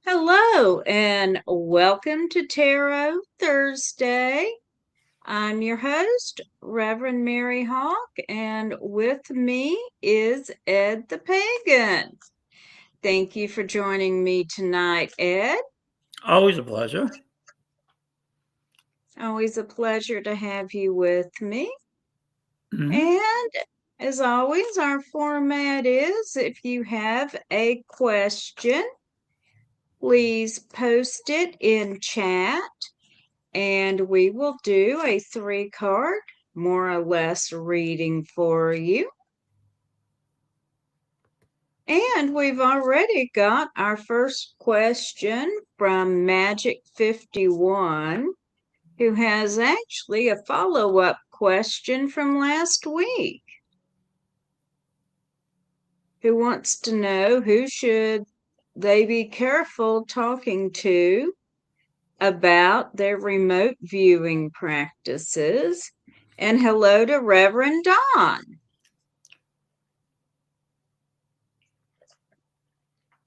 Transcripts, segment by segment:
Hello and welcome to Tarot Thursday. I'm your host, Reverend Mary Hawk, and with me is Ed the Pagan. Thank you for joining me tonight, Ed. Always a pleasure. Always a pleasure to have you with me. Hmm. And as always, our format is if you have a question, please post it in chat and we will do a 3 card, more or less, reading for you. And we've already got our first question from Magic 51, who has actually a follow up question from last week. Who wants to know who should they be careful talking to about their remote viewing practices. And hello to Reverend Don.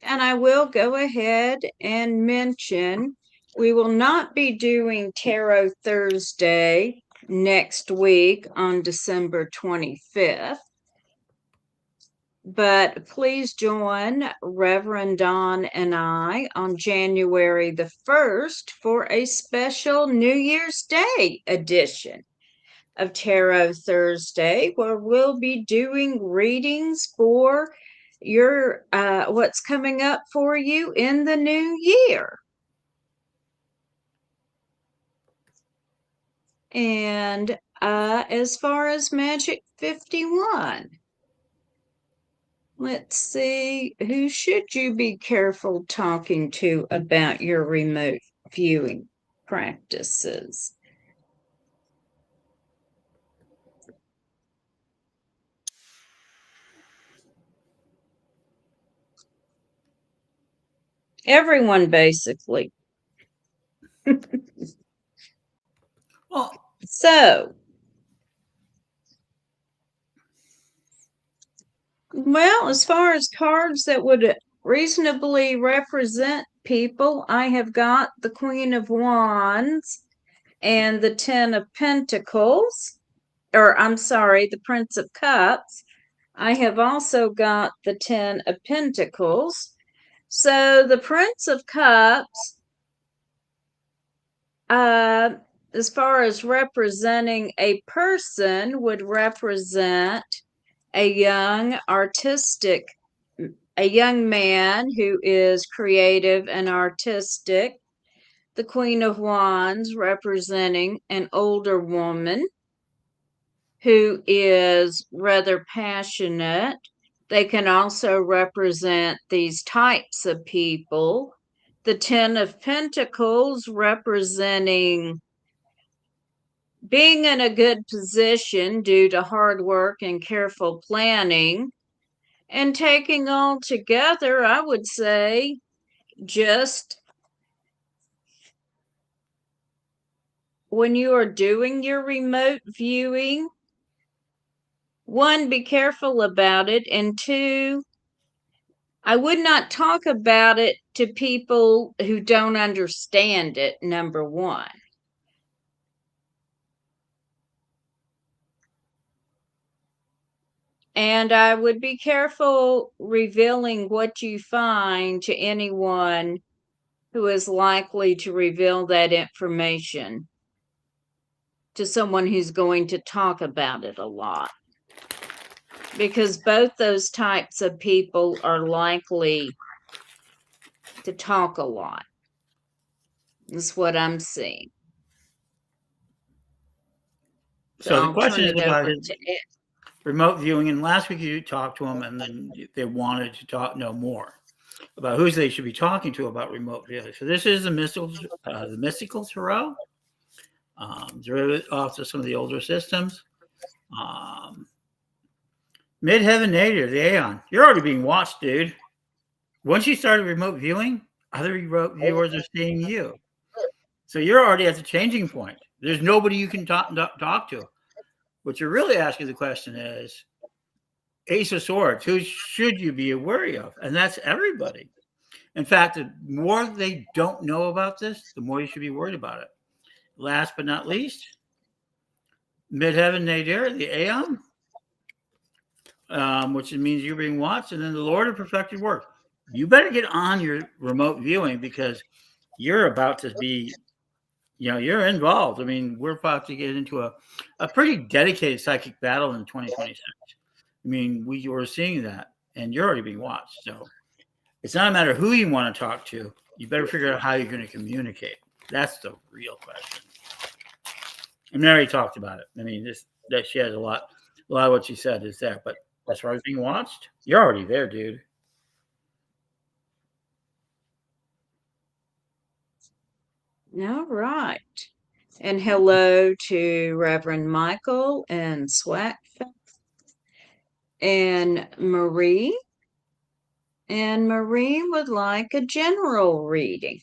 And I will go ahead and mention we will not be doing Tarot Thursday next week on December 25th. But please join Reverend Don and I on January the 1st for a special New Year's Day edition of Tarot Thursday, where we'll be doing readings for your what's coming up for you in the new year. And as far as Magic 51, let's see, who should you be careful talking to about your remote viewing practices? Everyone, basically. Well, So, well, as far as cards that would reasonably represent people, I have got the Queen of Wands and the Ten of Pentacles, or I'm sorry, the Prince of Cups. I have also got the Ten of Pentacles. So the Prince of Cups, as far as representing a person, would represent a young a young man who is creative and artistic. The Queen of Wands representing an older woman who is rather passionate. They can also represent these types of people. The Ten of Pentacles representing being in a good position due to hard work and careful planning. And taking all together, I would say just when you are doing your remote viewing, one, be careful about it. And two, I would not talk about it to people who don't understand it, number one. And I would be careful revealing what you find to anyone who is likely to reveal that information to someone who's going to talk about it a lot. Because both those types of people are likely to talk a lot. Is what I'm seeing. So so the I'll turn question is it about over his to Ed. remote viewing. And last week you talked to him, and then they wanted to know more about who they should be talking to about remote viewing. So this is the mystical tarot, derivative off of some of the older systems. Um, Midheaven Native, the Aeon. You're already being watched, dude. Once you started remote viewing, other remote viewers are seeing you. So you're already at the changing point. There's nobody you can talk to. What you're really asking the question is, Ace of Swords, who should you be wary of? And that's everybody. In fact, the more they don't know about this, the more you should be worried about it. Last but not least, Midheaven Nadir, the Aeon, which means you're being watched, and then the Lord of perfected work. You better get on your remote viewing because you're about to be, you're involved. I mean, we're about to get into a pretty dedicated psychic battle in 2026. I mean, we were seeing that, and you're already being watched. So it's not a matter of who you want to talk to. You better figure out how you're going to communicate. That's the real question. And Mary talked about it. I mean, that she has a lot of what she said is there. But as far as being watched, you're already there, dude. All right. And hello to Reverend Michael and Swack and Marie. And Marie would like a general reading.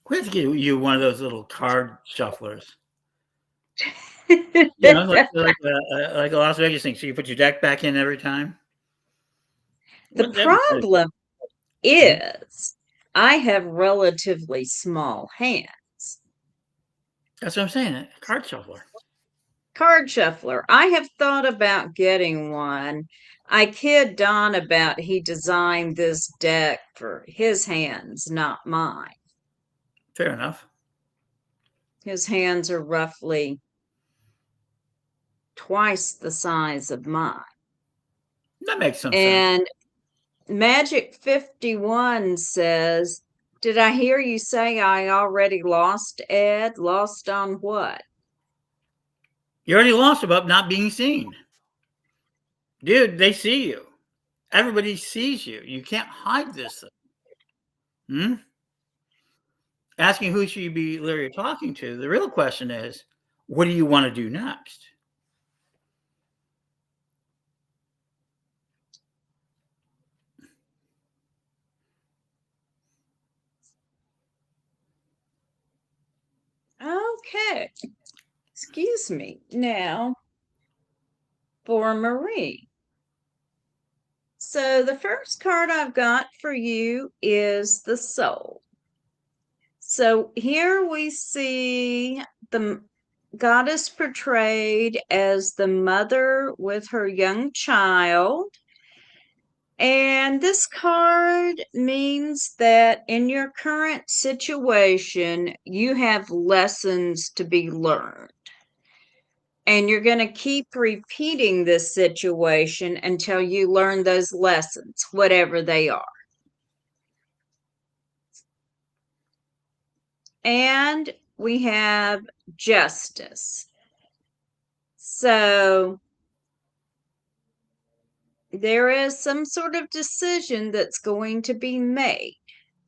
We have to get you one of those little card shufflers. Like a Las Vegas thing. So you put your deck back in every time. The That'd be kind of cool. problem is I have relatively small hands. That's what I'm saying. A card shuffler. Card shuffler. I have thought about getting one. I kid Don about he designed this deck for his hands, not mine. Fair enough. His hands are roughly twice the size of mine. That makes some sense. And Magic 51 says, did I hear you say I already lost, Ed? Lost on what? You already lost about not being seen. Dude, they see you. Everybody sees you. You can't hide this thing. Hmm? Asking who should you be literally talking to, the real question is, what do you want to do next? Okay. Excuse me. Now, for Marie. So the first card I've got for you is the Soul. So here we see the goddess portrayed as the mother with her young child. And this card means that in your current situation, you have lessons to be learned. And you're going to keep repeating this situation until you learn those lessons, whatever they are. And we have justice. So there is some sort of decision that's going to be made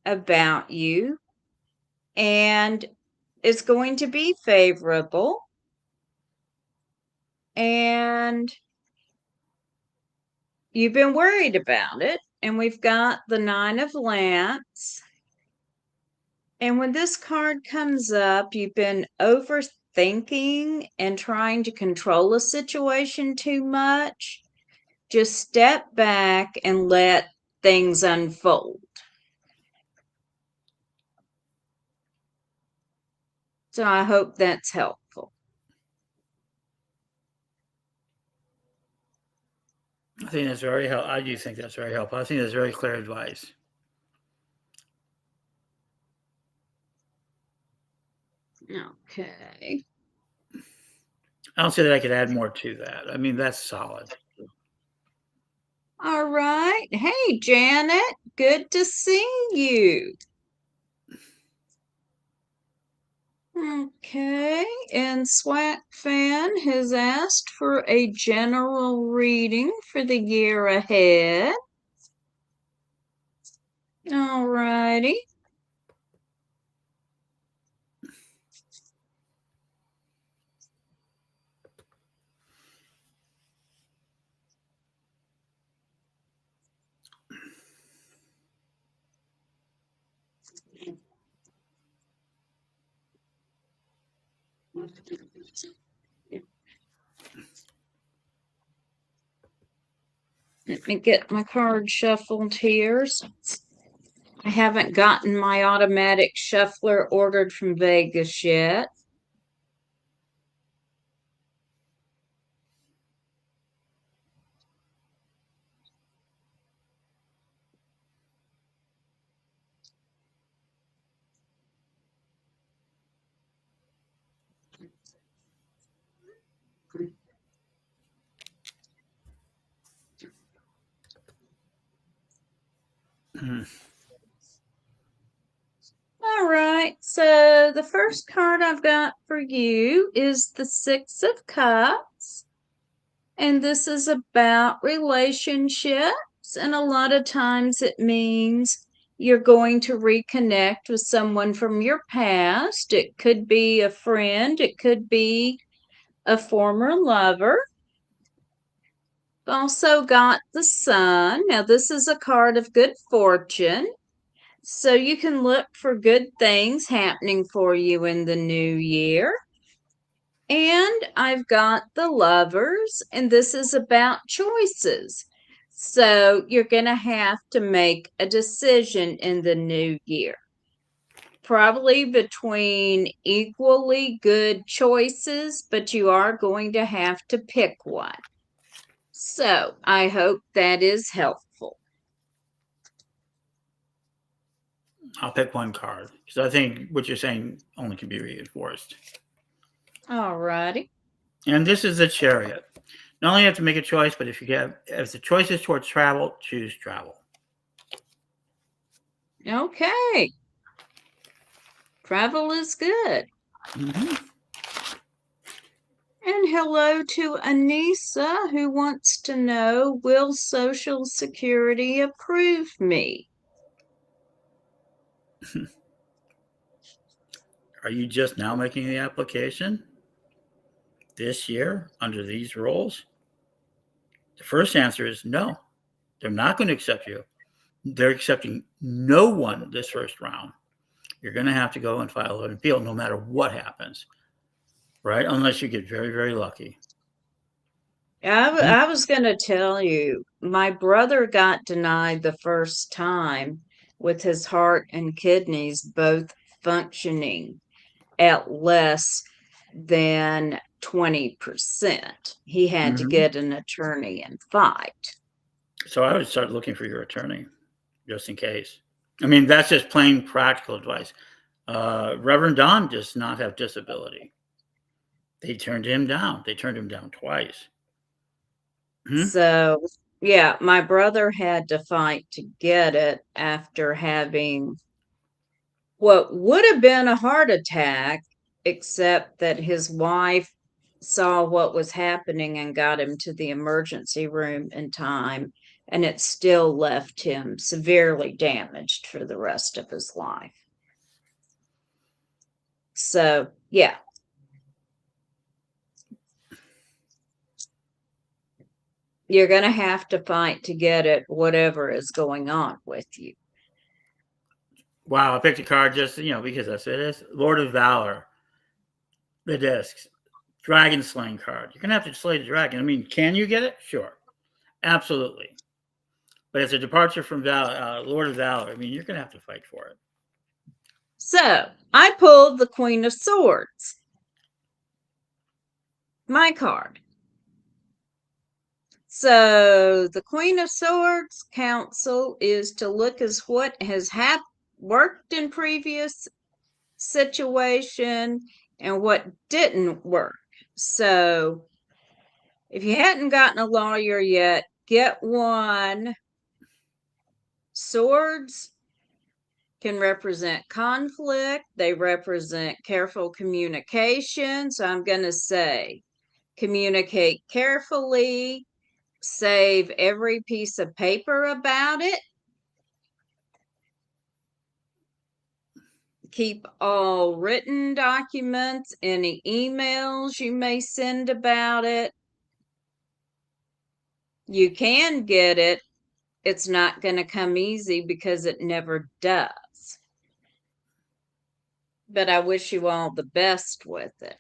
about you, and it's going to be favorable. And you've been worried about it. And we've got the Nine of Lamps. And when this card comes up, you've been overthinking and trying to control a situation too much. Just step back and let things unfold. So I hope that's helpful. I think that's very helpful. I do think that's very helpful. I think that's very clear advice. Okay. I don't say that I could add more to that. I mean, that's solid. All right. Hey, Janet, good to see you. Okay, and Swat Fan has asked for a general reading for the year ahead. All righty. Let me get my card shuffled here. I haven't gotten my automatic shuffler ordered from Vegas yet. All right, so the first card I've got for you is the Six of Cups, and this is about relationships, and a lot of times it means you're going to reconnect with someone from your past. It could be a friend, it could be a former lover. Also got the Sun. Now, this is a card of good fortune. So you can look for good things happening for you in the new year. And I've got the Lovers, and this is about choices. So you're going to have to make a decision in the new year. Probably between equally good choices, but you are going to have to pick one. So I hope that is helpful. I'll pick one card because I think what you're saying only can be reinforced. All righty. And this is the Chariot. Not only have to make a choice, but if the choice is towards travel, choose travel. Okay. Travel is good. Mm-hmm. And hello to Anissa, who wants to know, will Social Security approve me? Are you just now making the application this year under these rules? The first answer is no. They're not going to accept you. They're accepting no one this first round. You're going to have to go and file an appeal no matter what happens, right? Unless you get very, very lucky. I was going to tell you, my brother got denied the first time with his heart and kidneys both functioning at less than 20%. He had to Mm-hmm. get an attorney and fight. So I would start looking for your attorney just in case. I mean, that's just plain practical advice. Reverend Don does not have disability. They turned him down. They turned him down twice. Hmm? So, yeah, my brother had to fight to get it after having what would have been a heart attack, except that his wife saw what was happening and got him to the emergency room in time, and it still left him severely damaged for the rest of his life. So, yeah. You're going to have to fight to get it, whatever is going on with you. Wow, I picked a card just because I said this. Lord of Valor, the discs, dragon slaying card. You're gonna have to slay the dragon. I mean, can you get it? Sure, absolutely. But it's a departure from Lord of Valor. I mean, you're gonna have to fight for it. So, I pulled the Queen of Swords. My card. So the Queen of Swords counsel is to look as what has worked in previous situation and what didn't work. So if you hadn't gotten a lawyer yet, get one. Swords can represent conflict. They represent careful communication. So I'm going to say communicate carefully, save every piece of paper about it, keep all written documents, any emails you may send about it. You can get it. It's not going to come easy because it never does. But I wish you all the best with it.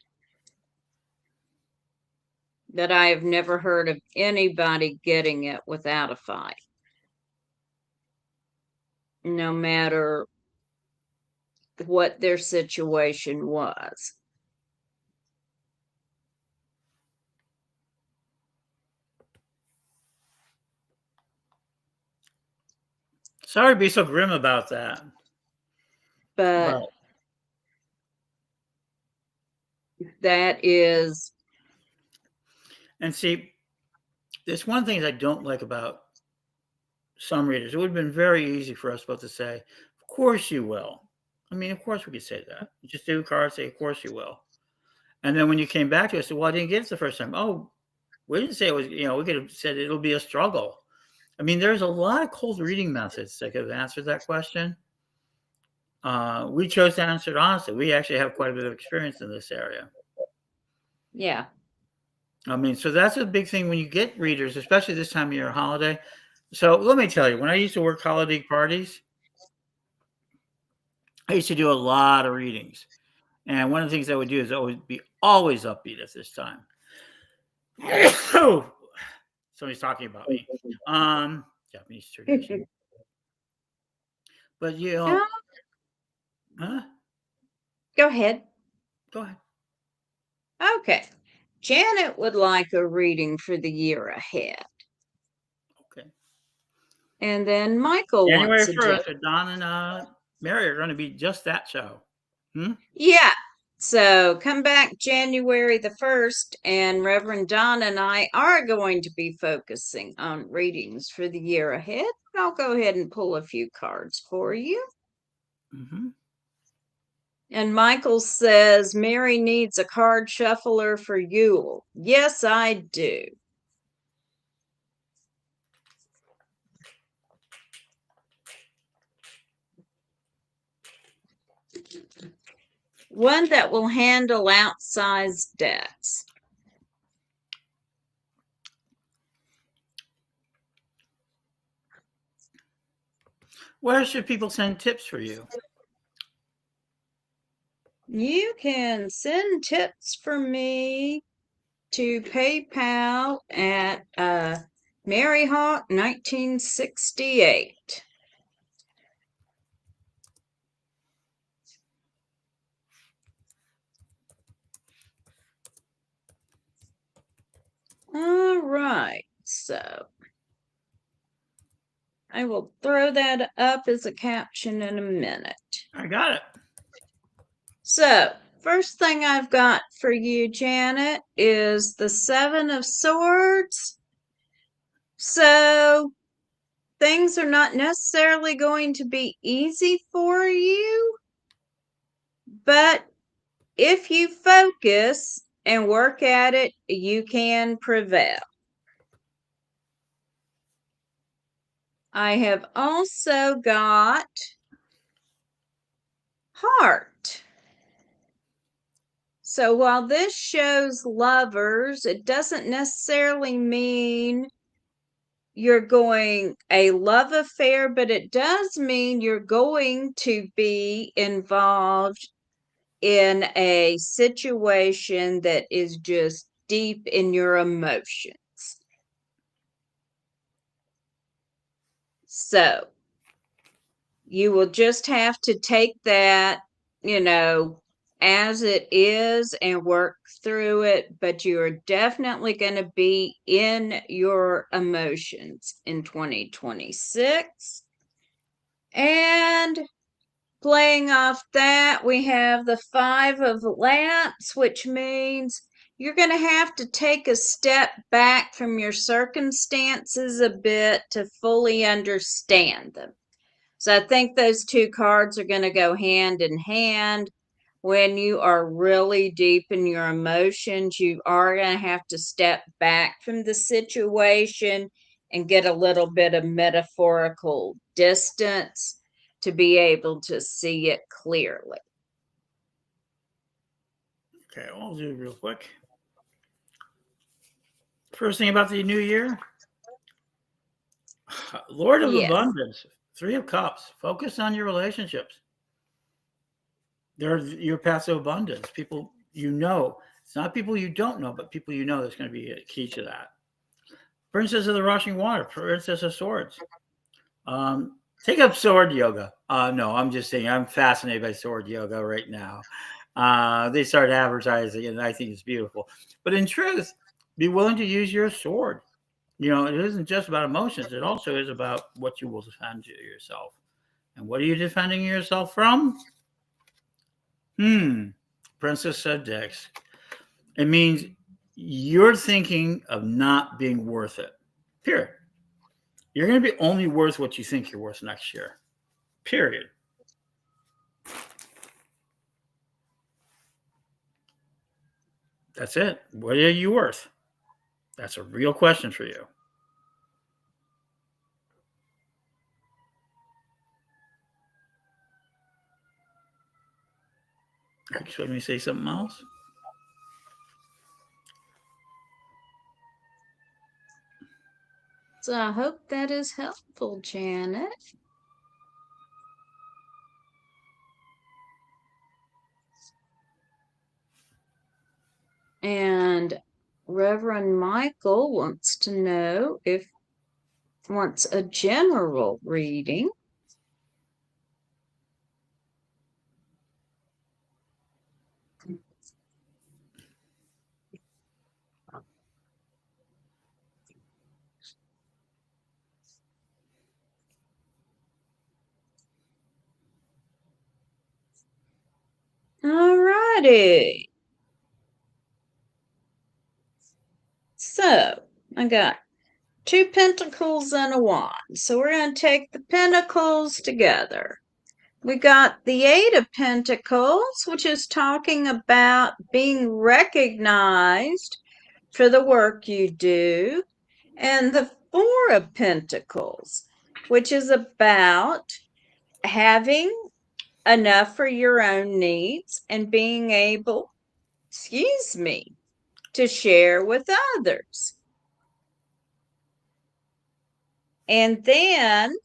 that I have never heard of anybody getting it without a fight, no matter what their situation was. Sorry to be so grim about that, But but that is, and see, there's one thing I don't like about some readers. It would have been very easy for us both to say, "Of course you will." I mean, of course we could say that. You just do a card, say, "Of course you will." And then when you came back to us, said, "Well, I didn't get it the first time." Oh, we didn't say it was. We could have said it'll be a struggle. I mean, there's a lot of cold reading methods that could have answered that question. We chose to answer it honestly. We actually have quite a bit of experience in this area. yeah. I mean, so that's a big thing when you get readers, especially this time of year, holiday. So let me tell you, when I used to work holiday parties, I used to do a lot of readings. And one of the things I would do is always upbeat at this time. Oh, somebody's talking about me. Japanese tradition. But Oh, huh? go ahead. Go ahead. Okay. Janet would like a reading for the year ahead. Okay. And then Michael wants January a 1st, so Don and Mary are going to be just that show. Hmm? yeah. So come back January the 1st, and Reverend Don and I are going to be focusing on readings for the year ahead. I'll go ahead and pull a few cards for you. Mm-hmm. And Michael says, Mary needs a card shuffler for Yule. Yes, I do. One that will handle outsized decks. Where should people send tips for you? You can send tips for me to PayPal at Maryhawk 1968. All right, so I will throw that up as a caption in a minute. I got it. So, first thing I've got for you, Janet, is the Seven of Swords. So, things are not necessarily going to be easy for you, but if you focus and work at it, you can prevail. I have also got Heart. So while this shows lovers, it doesn't necessarily mean you're going a love affair, but it does mean you're going to be involved in a situation that is just deep in your emotions. So you will just have to take that, you know, as it is and work through it, but you're definitely going to be in your emotions in 2026. And playing off that, we have the Five of Lamps, which means you're going to have to take a step back from your circumstances a bit to fully understand them. So I think those two cards are going to go hand in hand. When you are really deep in your emotions, you are going to have to step back from the situation and get a little bit of metaphorical distance to be able to see it clearly. Okay, I'll do it real quick. First thing about the new year, Lord of Yes. Abundance, Three of Cups. Focus on your relationships. They're your path to abundance. People, It's not people you don't know, but people you know that's going to be a key to that. Princess of the Rushing Water, Princess of Swords. Take up sword yoga. No, I'm just saying I'm fascinated by sword yoga right now. They started advertising it, and I think it's beautiful. But in truth, be willing to use your sword. It isn't just about emotions. It also is about what you will defend to yourself. And what are you defending yourself from? Princess said Dex. It means you're thinking of not being worth it. Period. You're going to be only worth what you think you're worth next year. Period. That's it. What are you worth? That's a real question for you. Let me say something else. So I hope that is helpful, Janet. And Reverend Michael wants to know if wants a general reading. All righty. So I got 2 pentacles and a wand. So we're going to take the pentacles together. We got the 8 of Pentacles, which is talking about being recognized for the work you do, and the 4 of Pentacles, which is about having enough for your own needs and being able, to share with others. And then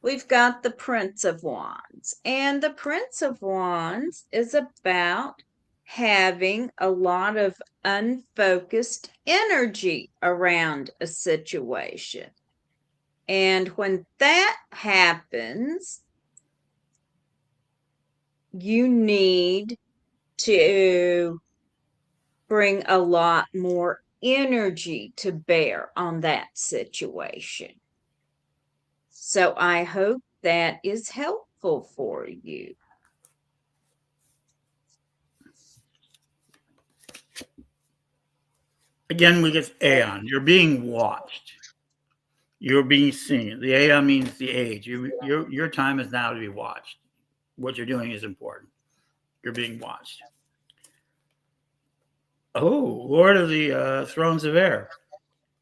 we've got the Prince of Wands. And the Prince of Wands is about having a lot of unfocused energy around a situation. And when that happens, you need to bring a lot more energy to bear on that situation. So I hope that is helpful for you. Again, we get Aeon. You're being watched. You're being seen. The Aeon means the age. Your time is now to be watched. What you're doing is important. You're being watched. Oh, Lord of the Thrones of Air,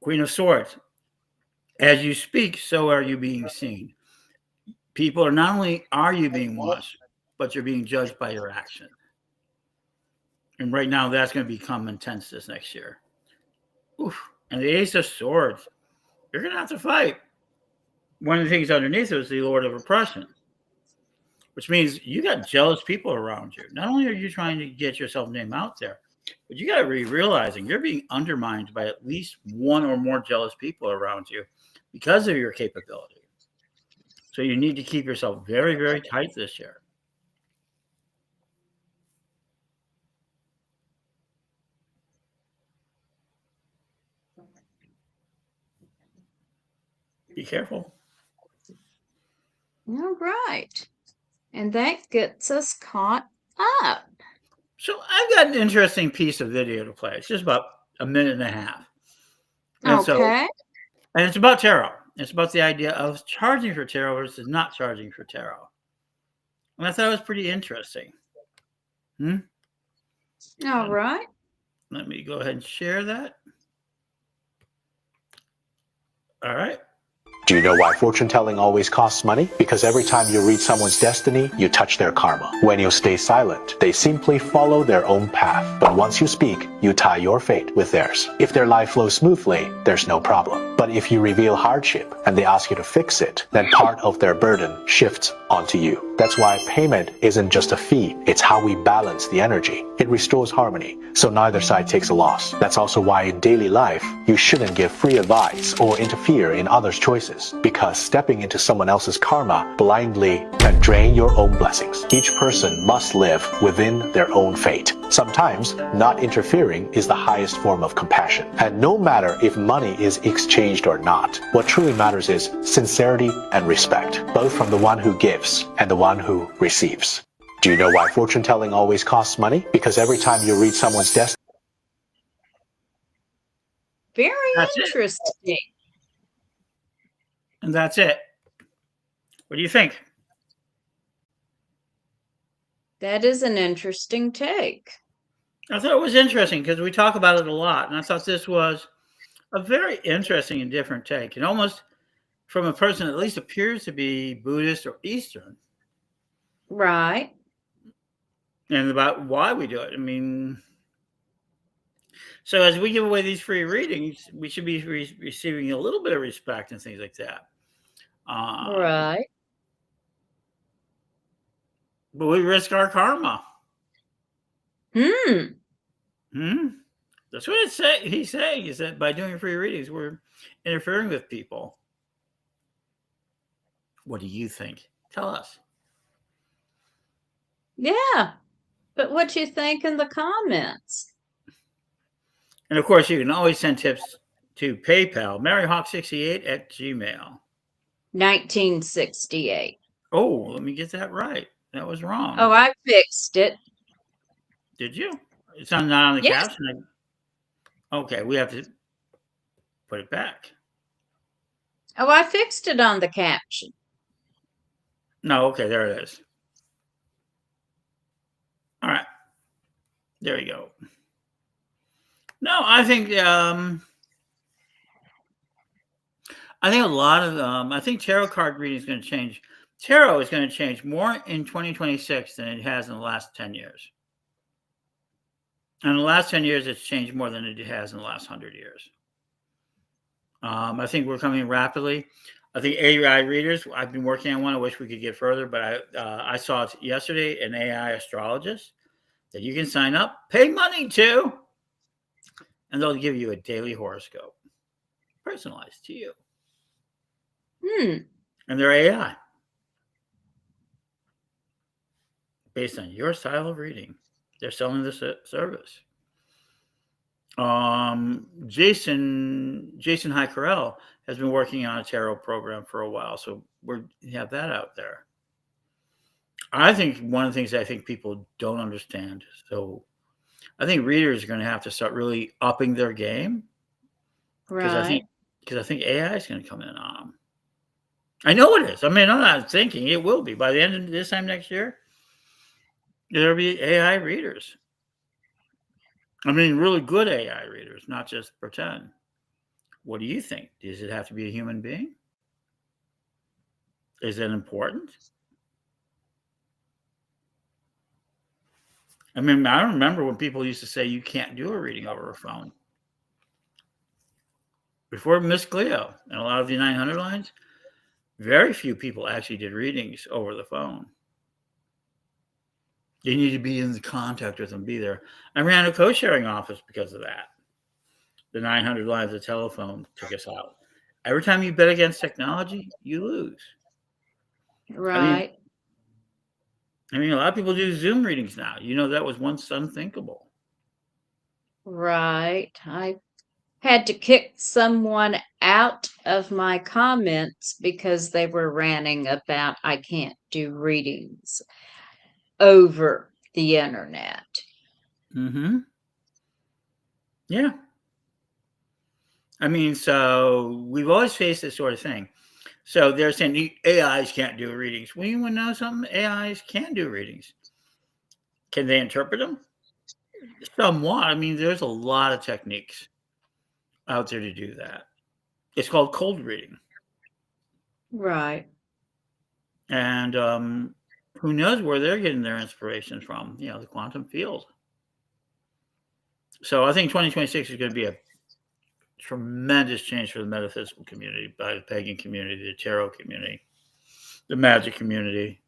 Queen of Swords. As you speak, so are you being seen. People are not only are you being watched, but you're being judged by your action. And right now, that's going to become intense this next year. Oof. And the Ace of Swords, you're going to have to fight. One of the things underneath it is the Lord of Oppression, which means you got jealous people around you. Not only are you trying to get yourself name out there, but you got to be realizing you're being undermined by at least one or more jealous people around you because of your capability. So you need to keep yourself very, very tight this year. Be careful. All right. And that gets us caught up. So I've got an interesting piece of video to play. It's just about a minute and a half. And Okay. and it's about tarot. It's about the idea of charging for tarot versus not charging for tarot. And I thought it was pretty interesting. All right. Let me go ahead and share that. All right. Do you know why fortune telling always costs money? Because every time you read someone's destiny, you touch their karma. When you stay silent, they simply follow their own path. But once you speak, you tie your fate with theirs. If their life flows smoothly, there's no problem. But if you reveal hardship and they ask you to fix it, then part of their burden shifts onto you. That's why payment isn't just a fee, it's how we balance the energy. It restores harmony, so neither side takes a loss. That's also why in daily life, you shouldn't give free advice or interfere in others' choices, because stepping into someone else's karma blindly can drain your own blessings. Each person must live within their own fate. Sometimes, not interfering is the highest form of compassion. And no matter if money is exchanged or not, what truly matters is sincerity and respect, both from the one who gives and the one who receives. Do you know why fortune telling always costs money? Because every time you read someone's destiny, Very That's it. interesting. And that's it. What do you think? That is an interesting take. I thought it was interesting because we talk about it a lot. And I thought this was a very interesting and different take. And almost from a person that at least appears to be Buddhist or Eastern, Right. and about why we do it. I mean, so as we give away these free readings, we should be receiving a little bit of respect and things like that. Um, Right. but we risk our karma. Hmm. Hmm? That's what he's saying is that by doing free readings, we're interfering with people. What do you think? Tell us. Yeah. But what you think in the comments? And of course, you can always send tips to PayPal, maryhawk68 at Gmail. 1968. Oh, let me get that right. That was Oh, wrong. I fixed it. Did you? It's not on the Yes. caption. Okay, we have to put it back. Oh, I fixed it on the caption. No, okay, there it is. All right, there you go. No, I think a lot of I think tarot card reading is going to change. Tarot is going to change more in 2026 than it has in the last 10 years. In the last 10 years, it's changed more than it has in the last 100 years. I think we're coming rapidly. I think AI readers, I've been working on one. I wish we could get further, but I saw it yesterday, an AI astrologist that you can sign up, pay money to, and they'll give you a daily horoscope, personalized to you. And they're AI, based on your style of reading. They're selling this service. Jason Hikerel has been working on a tarot program for a while, so we have that out there. I think one of the things I think people don't understand. So I think readers are going to have to start really upping their game because Right. I think AI is going to come in on them. I know it is. I mean, I'm not thinking it will be by the end of this time next year. There'll be AI readers. I mean, really good AI readers, not just pretend. What do you think? Does it have to be a human being? Is it important? I mean, I remember when people used to say you can't do a reading over a phone. Before Miss Cleo and a lot of the 900 lines, very few people actually did readings over the phone. You need to be in the contact with them, be there. I ran a co-sharing office because of that. The 900 lines of telephone took us out. Every time you bet against technology, you lose. I mean, Right. I mean, a lot of people do Zoom readings now. You know, that was once unthinkable. Right. I had to kick someone out of my comments because they were ranting about I can't do readings over the internet. Mm-hmm. Yeah. I mean, so we've always faced this sort of thing. So they're saying AIs can't do readings. Well, you want to know something? AIs can do readings. Can they interpret them? Somewhat. I mean, there's a lot of techniques out there to do that. It's called cold reading. Right. And who knows where they're getting their inspirations from, the quantum field. So I think 2026 is going to be a tremendous change for the metaphysical community, by the pagan community, the tarot community, the magic community.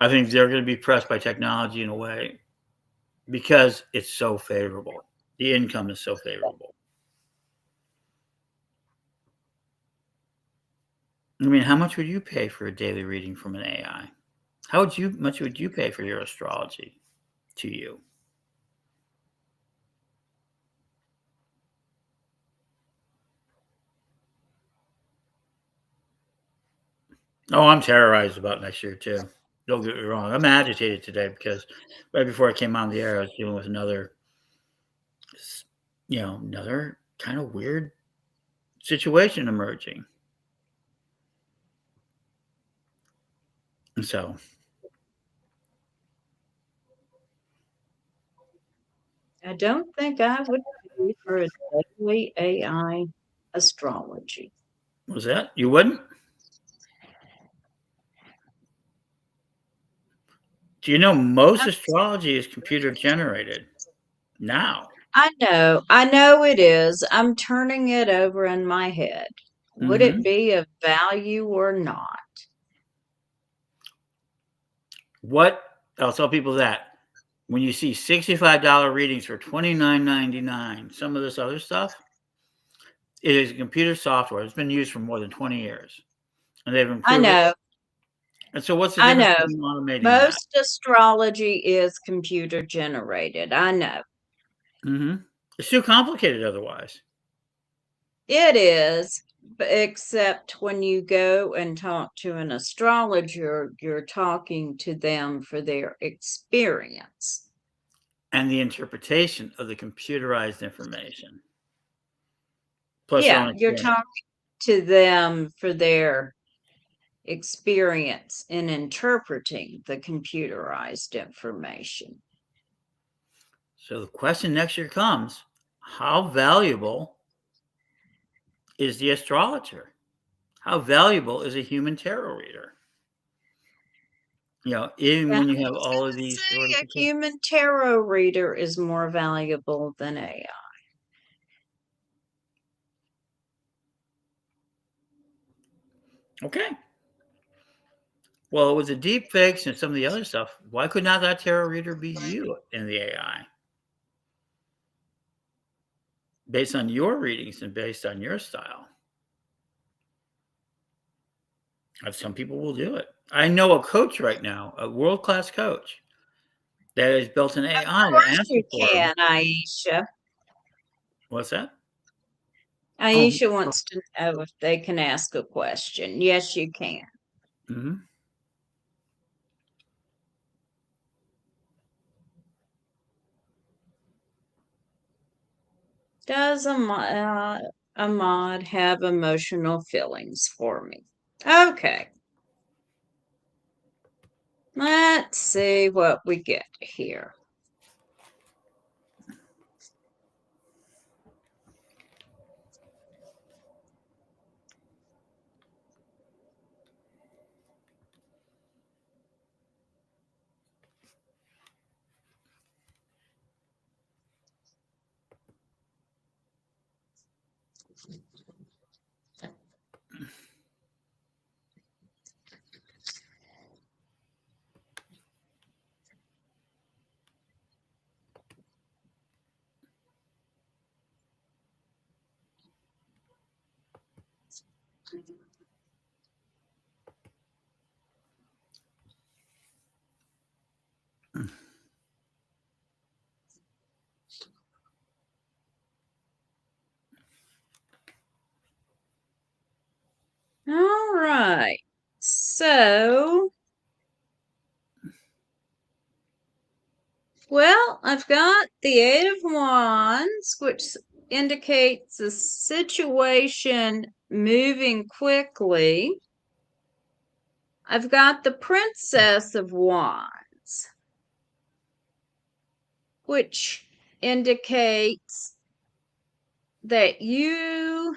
I think they're going to be pressed by technology in a way because it's so favorable. The income is so favorable. I mean, how much would you pay for a daily reading from an AI? How much would you pay for your astrology to you? Oh, I'm terrorized about next year too. Don't get me wrong. I'm agitated today because right before I came on the air, I was dealing with another kind of weird situation emerging. And so, I don't think I would pay for a daily AI astrology. was that? You wouldn't? Do you know most astrology is computer generated now? I know it is. I'm turning it over in my head. Would it Hmm. be of value or not? What? I'll tell people that when you see $65 readings for $29.99, some of this other stuff, it is computer software. It's been used for more than 20 years, and they've I improved it. know, And so, what's the I difference know. between automating that? Most astrology is computer generated. I know. Hmm. It's too complicated otherwise. It is, except when you go and talk to an astrologer, you're talking to them for their experience. And the interpretation of the computerized information, plus their Yeah, own you're experience. talking to them for their experience in interpreting the computerized information. So the question next year comes: how valuable is the astrologer? How valuable is a human tarot reader? Even Yeah, I when you have was all of gonna these say a certifications. human tarot reader is more valuable than AI. Okay. Well, with the deep fakes and some of the other stuff, why could not that tarot reader be you in the AI? Based on your readings and based on your style. Some people will do it. I know a coach right now, a world class coach, that has built an Of AI to course answer you for him. can, Aisha. What's that? Oh, Aisha wants to know if they can ask a question. Yes, you can. mhm. Does Ahmad have emotional feelings for me? Okay, let's see what we get here. All right. So, well, I've got the Eight of Wands, which indicates a situation moving quickly. I've got the Princess of Wands, which indicates that you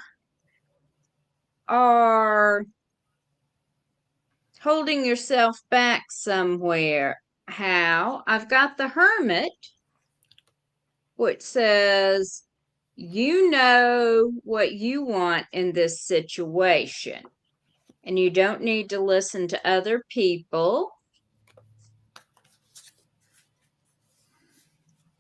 are holding yourself back somewhere. How? I've got the Hermit, which says, you know what you want in this situation, and you don't need to listen to other people.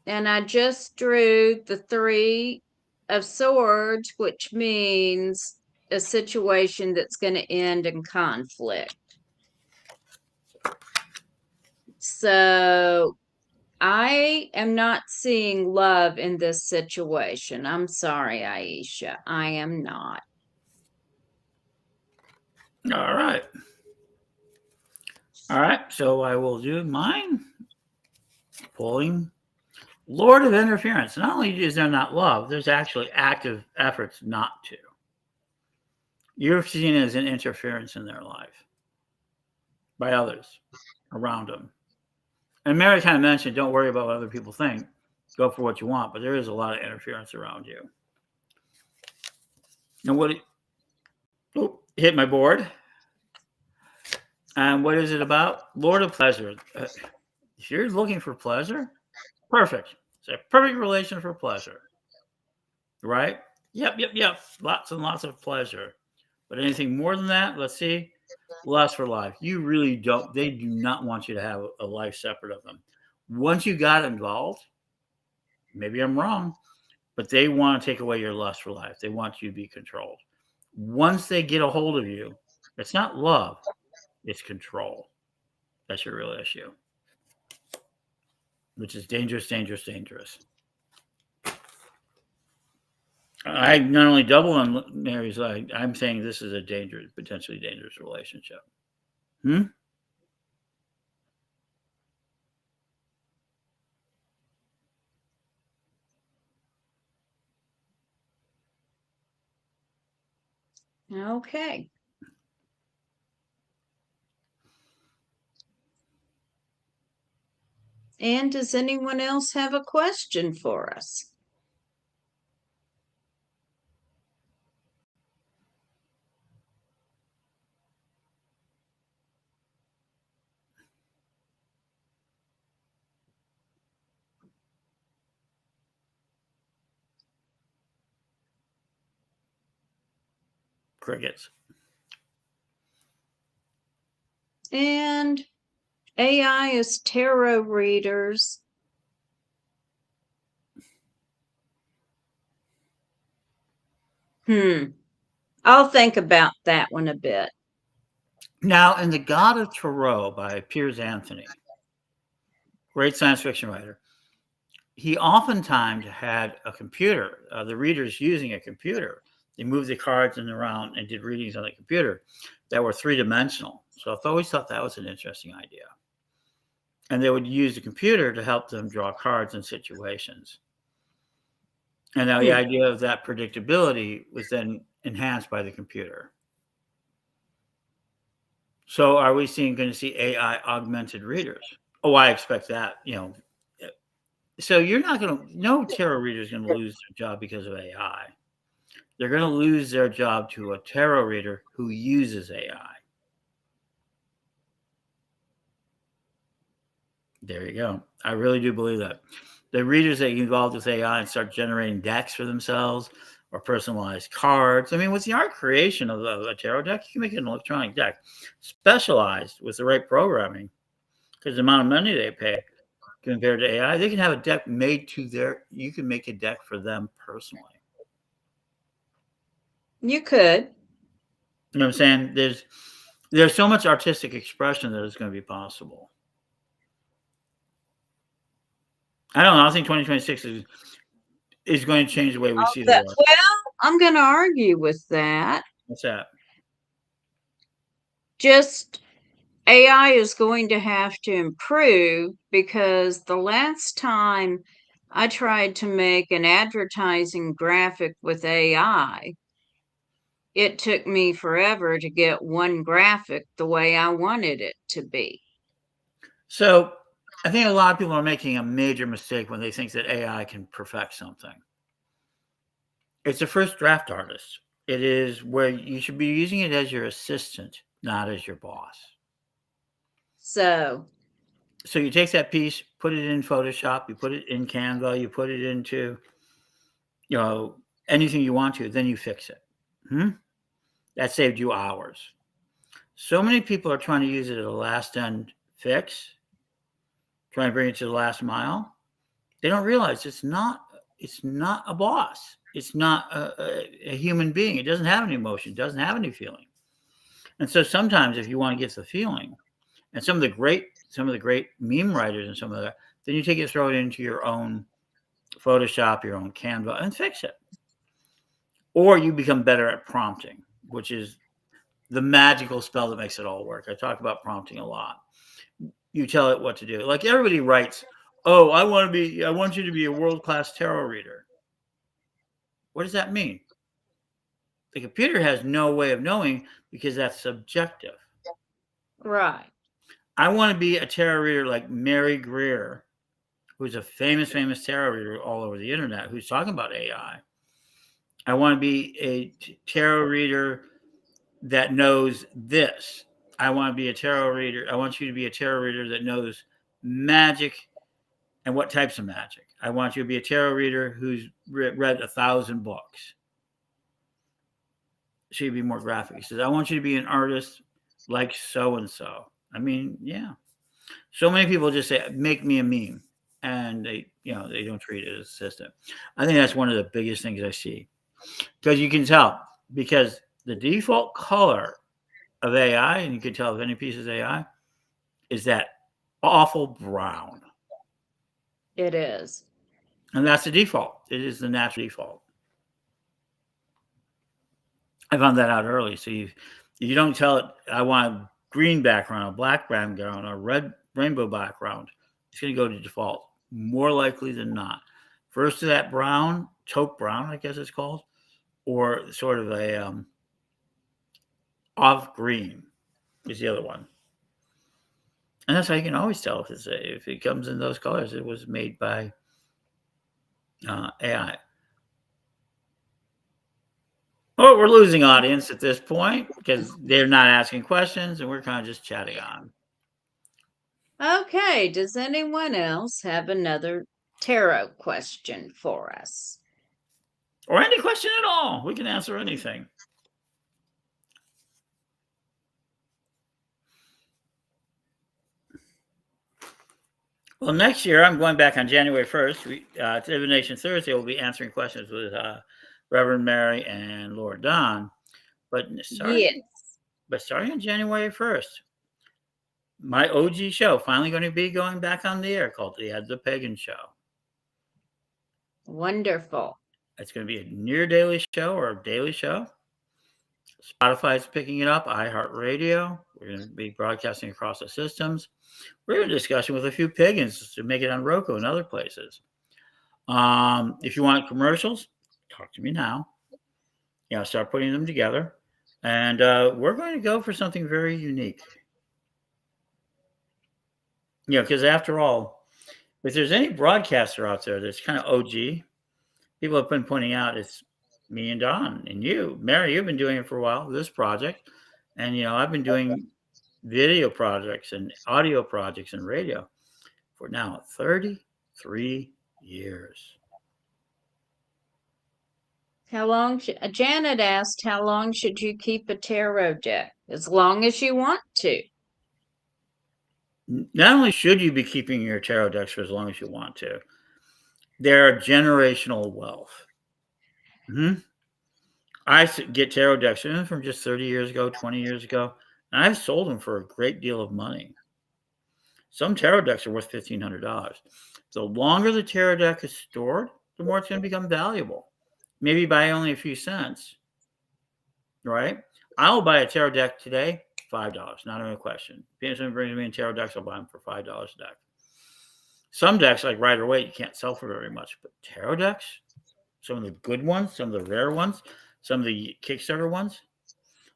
And I just drew the Three of Swords, which means a situation that's going to end in conflict. So I am not seeing love in this situation. I'm sorry, Aisha. I am not. All right. All right. So I will do mine. Pulling Lord of Interference. Not only is there not love, there's actually active efforts not to. You're seen as an interference in their life by others around them. And Mary kind of mentioned, don't worry about what other people think. Go for what you want. But there is a lot of interference around you. And what hit my board. And what is it about? Lord of Pleasure. If you're looking for pleasure, perfect. It's a perfect relation for pleasure. Right? Yep. Lots and lots of pleasure. But anything more than that, let's see. Lust for life. You really don't. They do not want you to have a life separate of them. Once you got involved, maybe I'm wrong, but they want to take away your lust for life. They want you to be controlled. Once they get a hold of you, it's not love, it's control. That's your real issue, which is dangerous. I not only double on Mary's line, I'm saying this is a dangerous, potentially dangerous relationship. Okay. And does anyone else have a question for us? Crickets. And AI is tarot readers. I'll think about that one a bit. Now, in The God of Tarot by Piers Anthony, great science fiction writer, he oftentimes had a computer, the readers using a computer. They moved the cards in around and did readings on the computer that were three-dimensional. So I've always thought that was an interesting idea. And they would use the computer to help them draw cards in situations. And now the idea of that predictability was then enhanced by the computer. So are we going to see AI augmented readers? Oh, I expect that, So you're not going to, no tarot reader is going to lose their job because of AI. They're going to lose their job to a tarot reader who uses AI. There you go. I really do believe that. The readers that get involved with AI and start generating decks for themselves or personalized cards. I mean, with the art creation of a tarot deck, you can make an electronic deck specialized with the right programming, because the amount of money they pay compared to AI, they can have a deck made to you can make a deck for them personally. You could. You know what I'm saying? There's so much artistic expression that is going to be possible. I don't know. I think 2026 is going to change the way we see the world. Well, I'm going to argue with that. What's that? Just AI is going to have to improve, because the last time I tried to make an advertising graphic with AI, it took me forever to get one graphic the way I wanted it to be. So I think a lot of people are making a major mistake when they think that AI can perfect something. It's a first draft artist. It is where you should be using it as your assistant, not as your boss. So, So you take that piece, put it in Photoshop, you put it in Canva, you put it into, you know, anything you want to, then you fix it. Hmm? That saved you hours. So many people are trying to use it as a last end fix, trying to bring it to the last mile. They don't realize it's not a boss. It's not a human being. It doesn't have any emotion. It doesn't have any feeling. And so sometimes if you want to get the feeling, and some of the great meme writers and some of that, then you take it, throw it into your own Photoshop, your own Canva, and fix it. Or you become better at prompting, which is the magical spell that makes it all work. I talk about prompting a lot. You tell it what to do. Like everybody writes, "Oh, I want you to be a world-class tarot reader." What does that mean? The computer has no way of knowing because that's subjective. right. I want to be a tarot reader like Mary Greer, who's a famous tarot reader all over the internet, who's talking about AI. I want to be a tarot reader that knows this. I want to be a tarot reader. I want you to be a tarot reader that knows magic and what types of magic. I want you to be a tarot reader who's read 1,000 books. She'd be more graphic. He says, I want you to be an artist like so and so. I mean, yeah. So many people just say, make me a meme. And they don't treat it as a system. I think that's one of the biggest things I see. Because you can tell, because the default color of AI, and you can tell if any piece is AI, is that awful brown. It is. And that's the default. It is the natural default. I found that out early. So you don't tell it, I want a green background, a black background, a red rainbow background. It's going to go to default more likely than not. First to that brown, taupe brown, I guess it's called, or sort of a off green is the other one. And that's how you can always tell if it comes in those colors. It was made by AI. Oh, we're losing audience at this point because they're not asking questions and we're kind of just chatting on. Okay, does anyone else have another tarot question for us? Or any question at all. We can answer anything. Well, next year I'm going back on January 1st. Divination Thursday, we'll be answering questions with Reverend Mary and Lord Don. But Yes. starting on January 1st, my OG show finally going to be going back on the air called The Ed the Pagan Show. Wonderful. It's going to be a near daily show or a daily show. Spotify's picking it up, iHeartRadio. We're going to be broadcasting across the systems. We're in discussion with a few pagans to make it on Roku and other places. If you want commercials, talk to me now. Start putting them together. And we're going to go for something very unique. Because after all, if there's any broadcaster out there that's kind of OG, people have been pointing out it's me and Don and you. Mary, you've been doing it for a while, this project. And, I've been doing video projects and audio projects and radio for now 33 years. How long? Janet asked, how long should you keep a tarot deck? As long as you want to. Not only should you be keeping your tarot decks for as long as you want to, they're generational wealth. Mm-hmm. I get tarot decks from just 30 years ago, 20 years ago, and I've sold them for a great deal of money. Some tarot decks are worth $1,500. The longer the tarot deck is stored, the more it's going to become valuable. Maybe by only a few cents, right? I'll buy a tarot deck today, $5, not even a question. If someone brings me in tarot decks, I'll buy them for $5 a deck. Some decks, like Rider Waite, you can't sell for very much, but tarot decks, some of the good ones, some of the rare ones, some of the Kickstarter ones,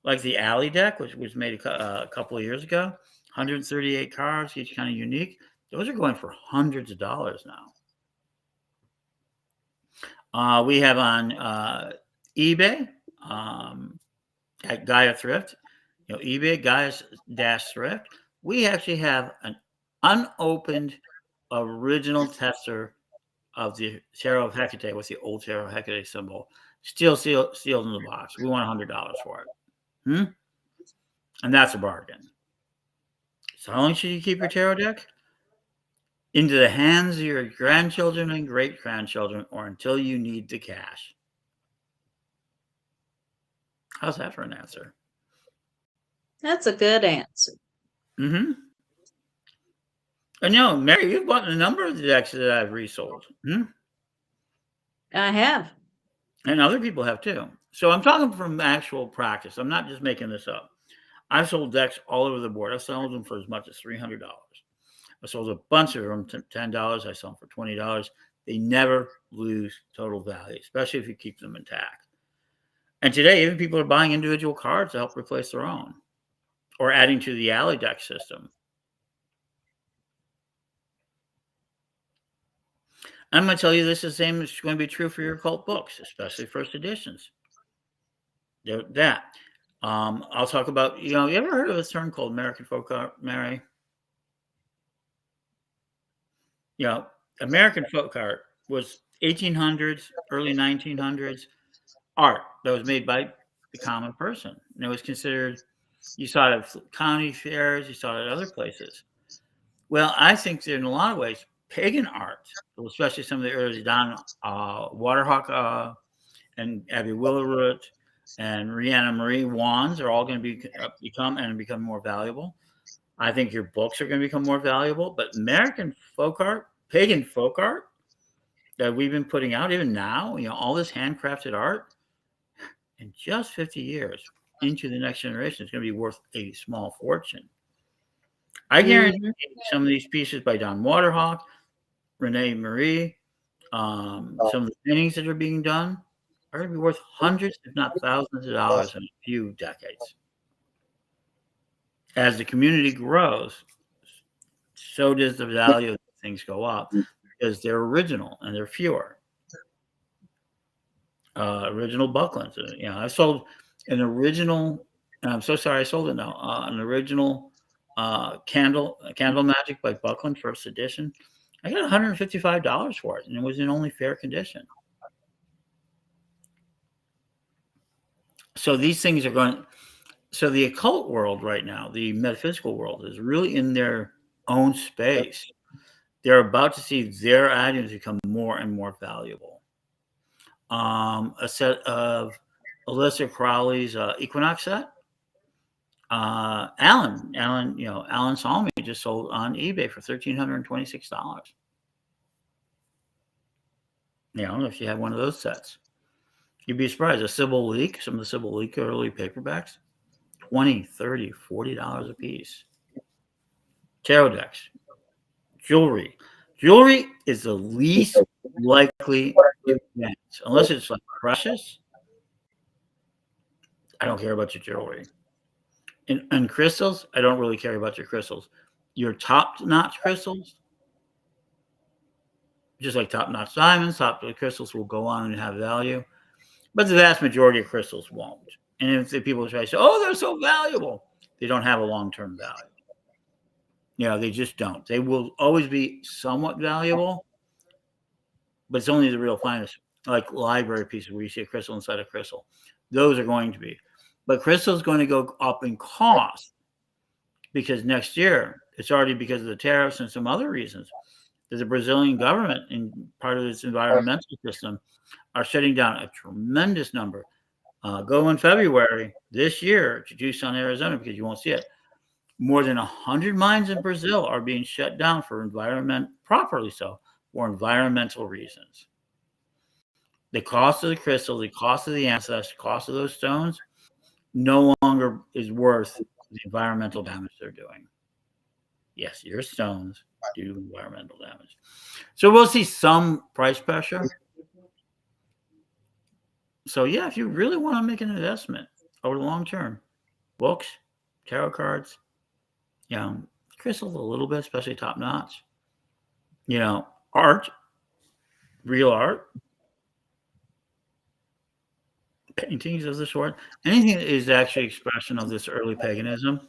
like the Alley deck, which was made a couple of years ago, 138 cards, each kind of unique. Those are going for hundreds of dollars now. We have on eBay, um, at Gaia Thrift, eBay, Gaia's Dash Thrift, we actually have an unopened original tester of the Tarot of Hecate with the old Tarot of Hecate symbol, still sealed in the box. We want $100 for it. And that's a bargain. So how long should you keep your tarot deck? Into the hands of your grandchildren and great-grandchildren, or until you need the cash. How's that for an answer? That's a good answer. Mm-hmm. And Mary, you've bought a number of the decks that I've resold. I have. And other people have too. So I'm talking from actual practice. I'm not just making this up. I've sold decks all over the board. I've sold them for as much as $300. I sold a bunch of them for $10. I sold them for $20. They never lose total value, especially if you keep them intact. And today, even people are buying individual cards to help replace their own or adding to the alley deck system. I'm going to tell you this is the same is going to be true for your occult books, especially first editions. I'll talk about, you ever heard of a term called American folk art, Mary? American folk art was 1800s, early 1900s art that was made by the common person. And it was considered, you saw it at county fairs, you saw it at other places. Well, I think that in a lot of ways, pagan art, especially some of the early Don Waterhawk and Abby Willerud and Rihanna Marie wands are all going to become more valuable. I think your books are going to become more valuable. But American folk art, pagan folk art that we've been putting out, even now, all this handcrafted art, in just 50 years into the next generation, it's going to be worth a small fortune. I guarantee some of these pieces by Don Waterhawk, Renee Marie, some of the paintings that are being done are going to be worth hundreds, if not thousands of dollars in a few decades. As the community grows, so does the value of things go up because they're original and they're fewer. Original Bucklands. I sold an original, and I'm so sorry I sold it now, an original Candle Magic by Buckland, first edition. I got $155 for it, and it was in only fair condition. So these things are going. So the occult world right now, the metaphysical world, is really in their own space. They're about to see their items become more and more valuable. A set of Alyssa Crowley's Equinox set. Alan Salmi just sold on eBay for $1,326. If you have one of those sets, you'd be surprised. A Sybil Leak, some of the Sybil Leak early paperbacks, $20, $30, $40 a piece. Tarot decks, jewelry. Jewelry is the least likely event, unless it's like precious. I don't care about your jewelry. And crystals, I don't really care about your crystals. Your top-notch crystals, just like top-notch diamonds, top-notch crystals will go on and have value. But the vast majority of crystals won't. And if the people try to say, oh, they're so valuable, they don't have a long-term value. They just don't. They will always be somewhat valuable, but it's only the real finest, like library pieces where you see a crystal inside a crystal. Those are going to be. But crystal is going to go up in cost because next year, it's already because of the tariffs and some other reasons, that the Brazilian government, in part of its environmental system, are shutting down a tremendous number. Go in February this year to Tucson, Arizona, because you won't see it. More than 100 mines in Brazil are being shut down for properly so, for environmental reasons. The cost of the crystal, the cost of the ancestors, the cost of those stones no longer is worth the environmental damage they're doing. Yes, your stones do environmental damage. So we'll see some price pressure. So yeah, if you really want to make an investment over the long term, books, tarot cards, crystals a little bit, especially top notch. Art, real art, paintings of the sort, anything that is actually expression of this early paganism,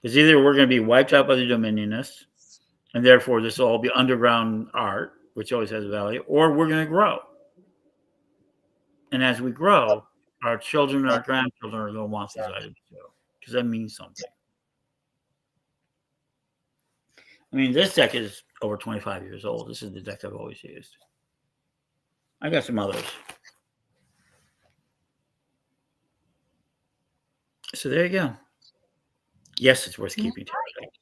is either we're going to be wiped out by the dominionists, and therefore this will all be underground art, which always has value, or we're going to grow. And as we grow, our children and our grandchildren are going to want these items too, because that means something. I mean, this deck is over 25 years old. This is the deck I've always used. I got some others. So there you go. Yes, it's worth keeping tarot decks.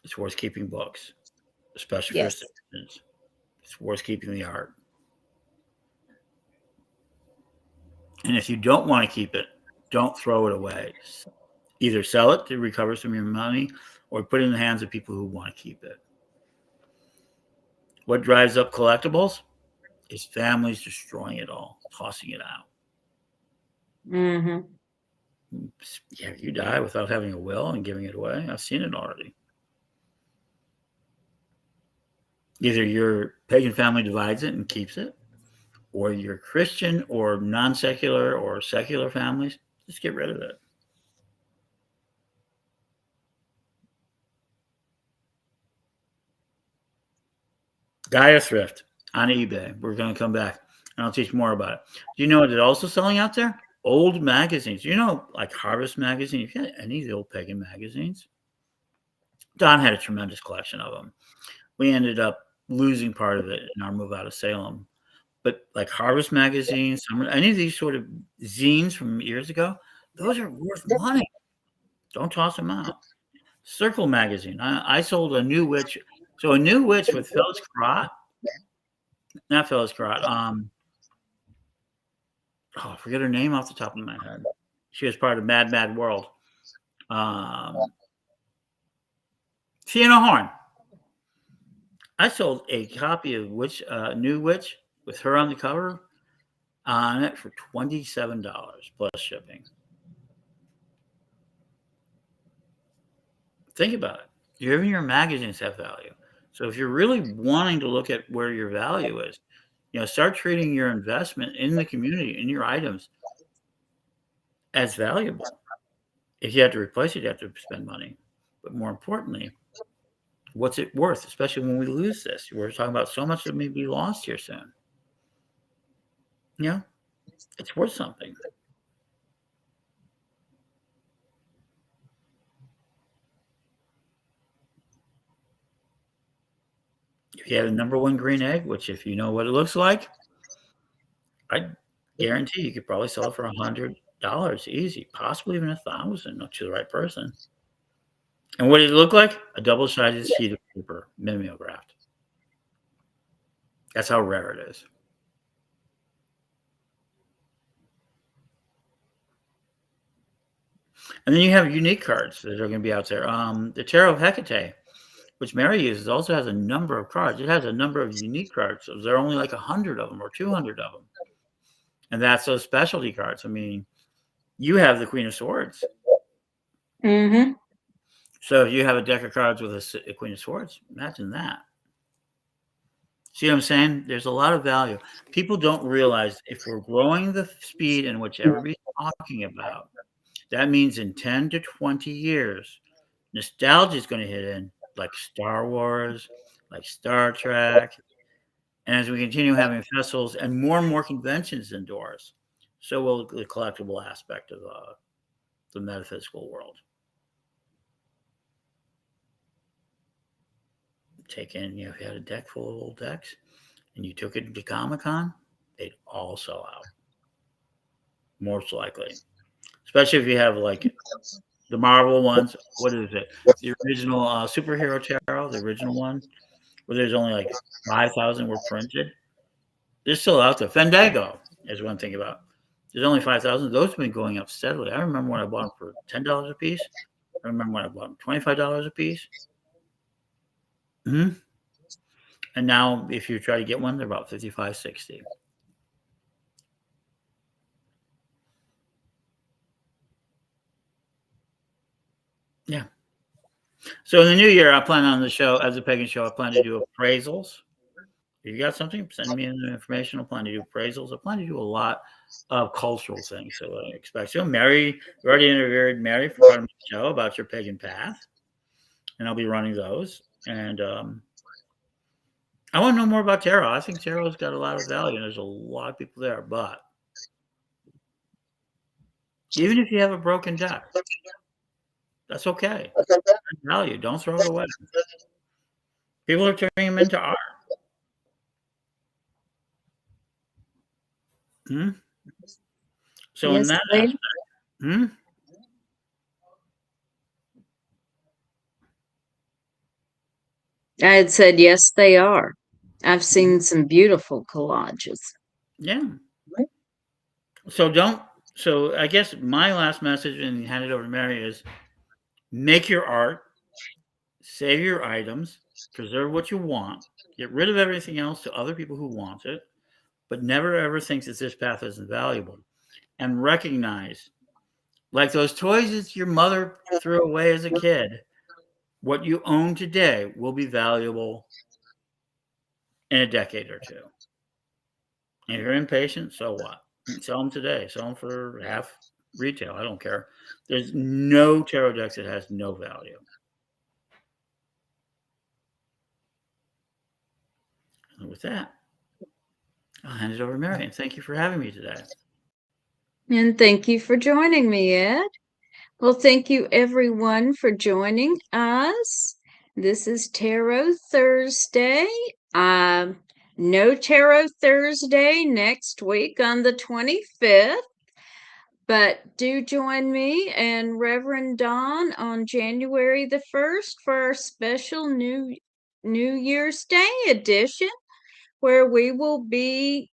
It's worth keeping books, especially for citizens. It's worth keeping the art. And if you don't want to keep it, don't throw it away. Either sell it to recover some of your money or put it in the hands of people who want to keep it. What drives up collectibles is families destroying it all, tossing it out. Mm-hmm. Yeah, you die without having a will and giving it away. I've seen it already. Either your pagan family divides it and keeps it, or your Christian or non-secular or secular families just get rid of it. Gaia Thrift on eBay. We're going to come back and I'll teach more about it. Do you know what it's also selling out there? Old magazines. You know, like Harvest Magazine. If you had any of the old pagan magazines, Don had a tremendous collection of them. We ended up losing part of it in our move out of Salem. But like Harvest Magazine, any of these sort of zines from years ago, those are worth money. Don't toss them out. Circle Magazine. I sold a New Witch. So a New Witch with Phyllis Crott. Not Phyllis Crott. I forget her name off the top of my head. She was part of Mad Mad World. Fiona Horn. I sold a copy of New Witch with her on the cover on it for $27 plus shipping. Think about it. Even your magazines have value. So if you're really wanting to look at where your value is, start treating your investment in the community, in your items, as valuable. If you have to replace it, you have to spend money. But more importantly, what's it worth, especially when we lose this? We're talking about so much that may be lost here soon. It's worth something. If you have a number one green egg, which if you know what it looks like, I guarantee you could probably sell it for $100 easy, possibly even $1,000 to the right person. And what did it look like? A double-sided sheet of paper, mimeographed. That's how rare it is. And then you have unique cards that are going to be out there. The Tarot of Hecate, which Mary uses, also has a number of cards. It has a number of unique cards. So there are only like 100 of them or 200 of them. And that's those specialty cards. I mean, you have the Queen of Swords. Mm-hmm. So if you have a deck of cards with a Queen of Swords, imagine that. See what I'm saying? There's a lot of value. People don't realize if we're growing the speed in which everybody's talking about, that means in 10 to 20 years, nostalgia is going to hit in, like Star Wars, like Star Trek. And as we continue having festivals and more conventions indoors, so will the collectible aspect of the metaphysical world. If you had a deck full of old decks and you took it to Comic-Con, they'd all sell out. Most likely. Especially if you have like the Marvel ones. What is it? The original superhero tarot, the original one, where there's only like 5,000 were printed. They're still out there. Fandango is one thing about. There's only 5,000. Those have been going up steadily. I remember when I bought them for $10 a piece. I remember when I bought them $25 a piece. Mm-hmm. And now, if you try to get one, they're about $55, $60. Yeah. So in the new year, I plan on the show, as a pagan show, I plan to do appraisals If you got something, send me the information. I plan to do appraisals. I plan to do a lot of cultural things. So I expect so. Mary, we already interviewed Mary for part of my show about your pagan path, and I'll be running those. And I want to know more about tarot. I think tarot's got a lot of value, and there's a lot of people there. But even if you have a broken deck, that's okay. That's value. Don't throw it away. People are turning them into art. Hmm? So in Yes, that they, aspect, hmm? I had said, yes, they are. I've seen some beautiful collages. Yeah. So don't. So I guess my last message, and hand it over to Mary, is make your art, save your items, preserve what you want, get rid of everything else to other people who want it, but never ever think that this path isn't valuable. And recognize, like those toys that your mother threw away as a kid, what you own today will be valuable in a decade or two. And if you're impatient, so what? Sell them today. Sell them for half retail. I don't care. There's no tarot decks that has no value. And with that, I'll hand it over to Mary. And thank you for having me today. And thank you for joining me, Ed. Well, thank you everyone for joining us. This is Tarot Thursday. No Tarot Thursday next week on the 25th. But do join me and Reverend Dawn on January the 1st for our special New Year's Day edition, where we will be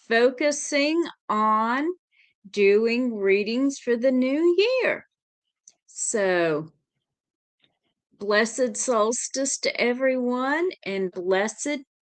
focusing on doing readings for the new year. So, blessed solstice to everyone, and blessed